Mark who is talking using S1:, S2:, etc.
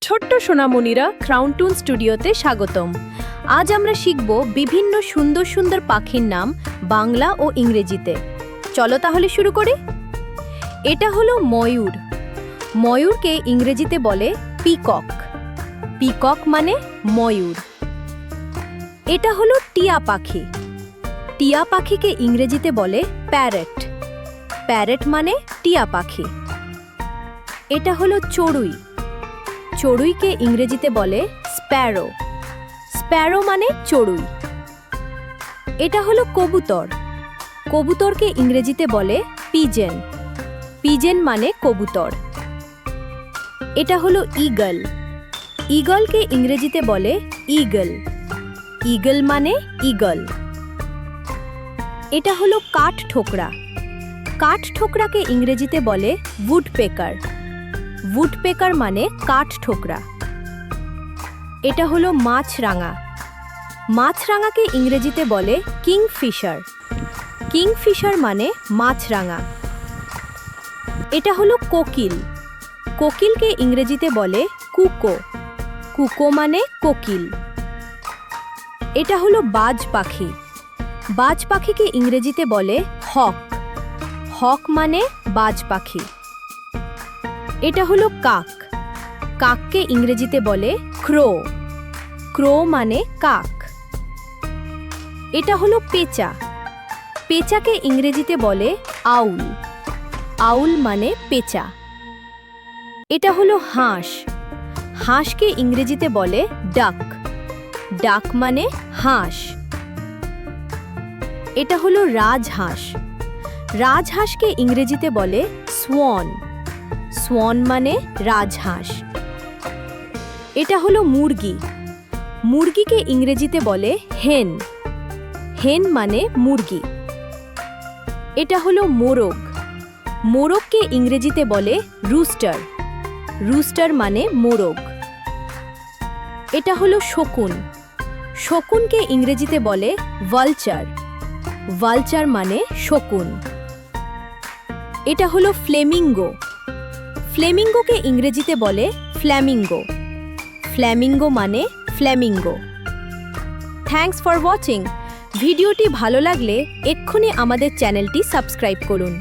S1: ছোট্ট সোনামণিরা ক্রাউন টুন স্টুডিওতে স্বাগতম। আজ আমরা শিখব বিভিন্ন সুন্দর সুন্দর পাখির নাম বাংলা ও ইংরেজিতে। চলো তাহলে শুরু করি। এটা হলো ময়ূর। ময়ূরকে ইংরেজিতে বলে পিকক। পিকক মানে ময়ূর। এটা হলো টিয়া পাখি। টিয়া পাখিকে ইংরেজিতে বলে প্যারেট। প্যারেট মানে টিয়া পাখি। এটা হলো চড়ুই। চড়ুইকে ইংরেজিতে বলে স্প্যারো। স্প্যারো মানে চড়ুই। এটা হলো কবুতর। কবুতরকে ইংরেজিতে বলে পিজেন। পিজেন মানে কবুতর। এটা হলো ঈগল। ঈগলকে ইংরেজিতে বলে ঈগল। ঈগল মানে ঈগল। এটা হলো কাঠঠোকরা। কাঠঠোকরাকে ইংরেজিতে বলে উডপেকার। উডপেকার মানে কাঠঠোকরা। এটা হলো মাছরাঙা। মাছরাঙাকে ইংরেজিতে বলে কিংফিশার। কিংফিশার মানে মাছরাঙা। এটা হলো কোকিল। কোকিলকে ইংরেজিতে বলে কুকো। কুকো মানে কোকিল। এটা হলো বাজ পাখি। বাজ পাখিকে ইংরেজিতে বলে হক। হক মানে বাজ পাখি। এটা হলো কাক। কাককে ইংরেজিতে বলে ক্রো। ক্রো মানে কাক। এটা হলো পেঁচা। পেঁচাকে ইংরেজিতে বলে আউল। আউল মানে পেঁচা। এটা হলো হাঁস। হাঁসকে ইংরেজিতে বলে ডাক। ডাক মানে হাঁস। এটা হলো রাজহাঁস। রাজহাঁসকে ইংরেজিতে বলে সোয়ান। সোয়ান মানে রাজহাঁস। এটা হলো মুরগি। মুরগিকে ইংরেজিতে বলে হেন। হেন মানে মুরগি। এটা হলো মোরগ। মোরগকে ইংরেজিতে বলে রুস্টার। রুস্টার মানে মোরগ। এটা হলো শকুন। শকুনকে ইংরেজিতে বলে ভালচার। ভালচার মানে শকুন। এটা হলো ফ্লেমিঙ্গো। ফ্লেমিঙ্গোকে ইংরেজিতে বলে ফ্ল্যামিঙ্গো। ফ্ল্যামিঙ্গো মানে ফ্ল্যামিঙ্গো। Thanks for watching. ভিডিওটি ভালো লাগলে এক্ষুনি আমাদের চ্যানেলটি সাবস্ক্রাইব করুন।